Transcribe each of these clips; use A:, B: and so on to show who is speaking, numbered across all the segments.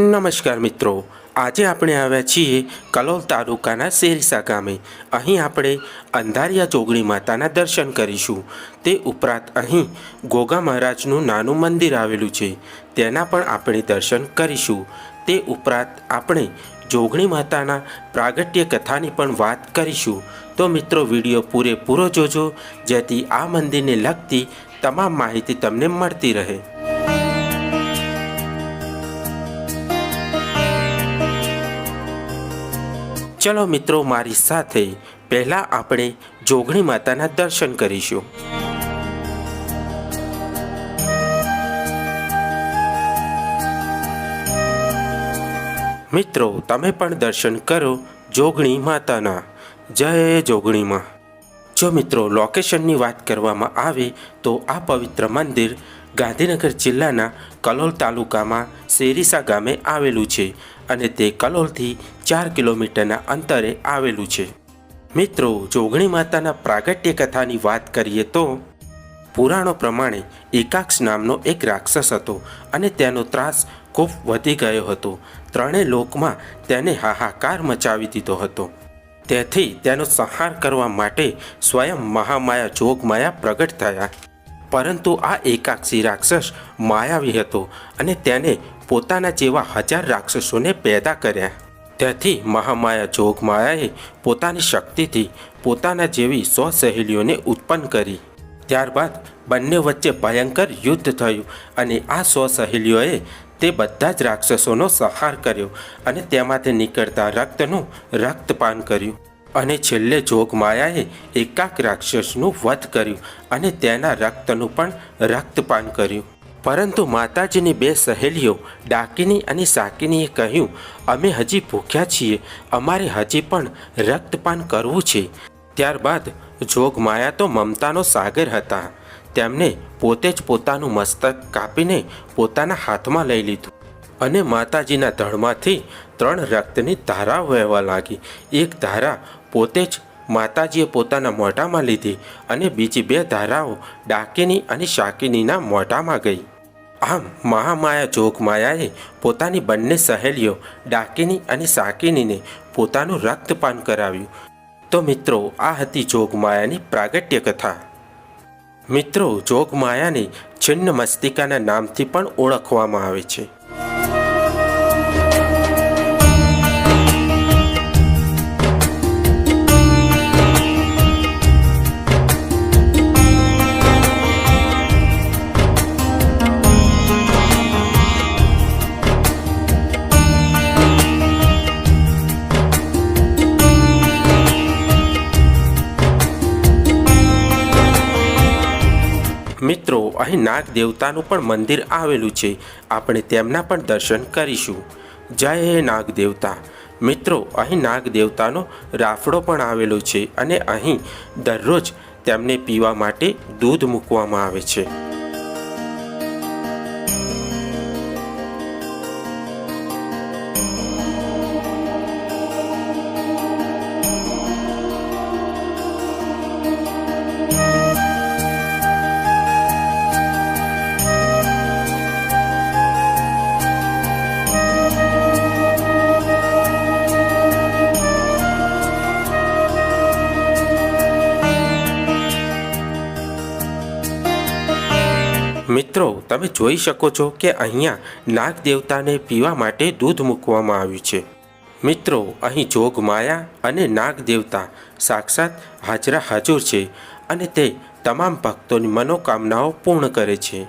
A: નમસ્કાર મિત્રો, આજે આપણે આવ્યા છીએ કલોલ તાલુકાના શેરીસા ગામે। અહીં આપણે અંધારિયા જોગણી માતાના દર્શન કરીશું। તે ઉપરાંત અહીં ગોગા મહારાજનું નાનું મંદિર આવેલું છે, તેના પણ આપણે દર્શન કરીશું। તે ઉપરાંત આપણે જોગણી માતાના પ્રાગટ્ય કથાની પણ વાત કરીશું। તો મિત્રો, વિડીયો પૂરેપૂરો જોજો, જેથી આ મંદિરને લગતી તમામ માહિતી તમને મળતી રહે। चलो मित्रों, मारी साथे पहला आपणे जोगणी माताना दर्शन करीशुं। मित्रों, तमे पण दर्शन करो जोगणी माताना। जय जोगणी मां। जो मित्रों, लोकेशननी वात करवामां आवे तो आ पवित्र मंदिर गांधीनगर जिल्लाना कलोल तालुकामां શેરીસા ગામે આવેલું છે અને તે કલોલથી 4 કિલોમીટરના અંતરે આવેલું છે। મિત્રો, જોગણી માતાના પ્રાગટ્ય કથાની વાત કરીએ તો પુરાણો પ્રમાણે એકાક્ષ નામનો એક રાક્ષસ હતો અને તેનો ત્રાસ ખૂબ વધી ગયો હતો। ત્રણેય લોકમાં તેને હાહાકાર મચાવી દીધો હતો। તેથી તેનો સંહાર કરવા માટે સ્વયં મહામાયા જોગમાયા પ્રગટ થયા। પરંતુ આ એકાક્ષી રાક્ષસ માયાવી હતો અને તેને પોતાના જેવા 1000 રાક્ષસોને પેદા કર્યા। તેથી મહામાયા જોગમાયાએ પોતાની શક્તિથી પોતાના જેવી 100 સહેલીઓને ઉત્પન્ન કરી। ત્યારબાદ બંને વચ્ચે ભયંકર યુદ્ધ થયું અને આ 100 સહેલીઓએ તે બધા જ રાક્ષસોનો સંહાર કર્યો અને તેમાંથી નીકળતા રક્તનું રક્તપાન કર્યું અને છેલ્લે જોગમાયાએ એકાક રાક્ષસનું વધ કર્યું અને તેના રક્તનું પણ રક્તપાન કર્યું। પરંતુ માતાજીની 2 સહેલીઓ ડાકીની અને સાકીનીએ કહ્યું, અમે હજી ભૂખ્યા છીએ, અમારે હજી પણ રક્તપાન કરવું છે। ત્યારબાદ જોગમાયા તો મમતાનો સાગર હતા, તેમણે પોતે જ પોતાનું મસ્તક કાપીને પોતાના હાથમાં લઈ લીધું અને માતાજીના ધડમાંથી 3 રક્તની ધારાઓ વહેવા લાગી। એક ધારા પોતે જ માતાજીએ પોતાના મોઢામાં લીધી અને બીજી 2 ધારાઓ ડાકીની અને શાકીનીના મોઢામાં ગઈ। આમ મહામાયા જોગમાયાએ પોતાની બંને સહેલીઓ ડાકીની અને શાકીનીને પોતાનું રક્તપાન કરાવ્યું। તો મિત્રો, આ હતી જોગમાયાની પ્રાગટ્ય કથા। મિત્રો, જોગમાયાને છિન્ન મસ્તિકાના નામથી પણ ઓળખવામાં આવે છે। મિત્રો, અહીં નાગ દેવતાનું પણ મંદિર આવેલું છે, આપણે તેમના પણ દર્શન કરીશું। જય નાગ દેવતા। મિત્રો, અહીં નાગ દેવતાનો રાફડો પણ આવેલો છે અને અહીં દરરોજ તેમને પીવા માટે દૂધ મૂકવામાં આવે છે। મિત્રો, તમે જોઈ શકો છો કે અહીંયા નાગ દેવતાને પીવા માટે દૂધ મૂકવામાં આવ્યું છે। મિત્રો, અહીં જોગમાયા અને નાગ દેવતા સાક્ષાત હાજરા હાજર છે અને તે તમામ ભક્તોની મનોકામનાઓ પૂર્ણ કરે છે।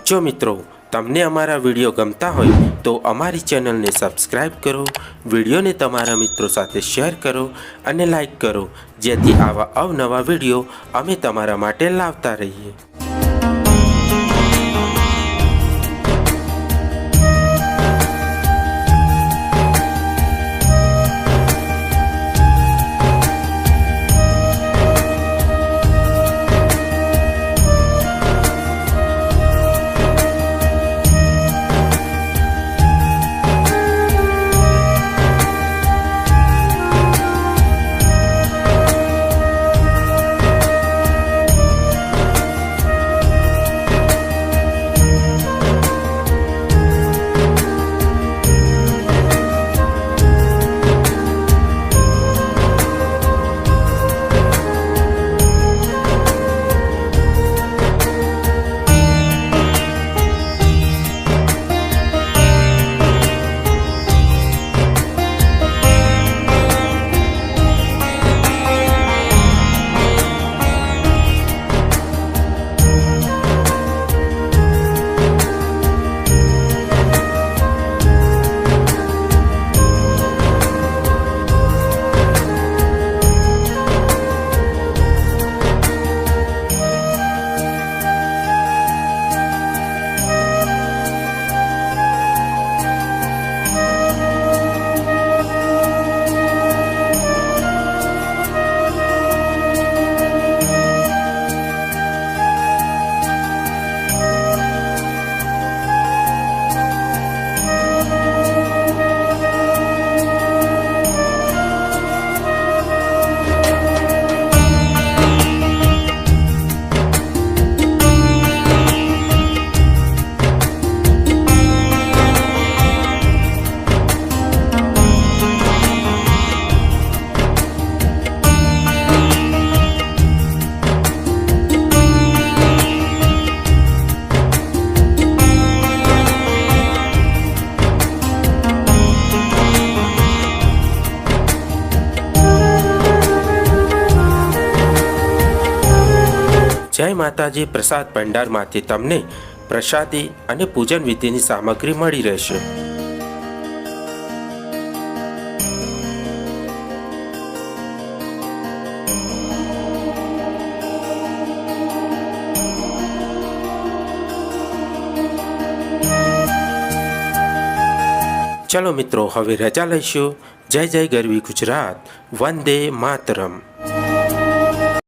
A: જો મિત્રો, તમને અમારા વિડીયો ગમતા હોય તો અમારી ચેનલને સબસ્ક્રાઈબ કરો, વિડીયોને તમારા મિત્રો સાથે શેર કરો અને લાઈક કરો, જેથી આવા અવનવા વિડીયો અમે તમારા માટે લાવતા રહીએ। જય માતાજી પ્રસાદ ભંડારમાંથી તમને પ્રસાદી અને પૂજન વિધિની સામગ્રી મળી રહેશે. ચલો મિત્રો, હવે રજા લઈશું. જય જય ગરવી ગુજરાત, વંદે માતરમ.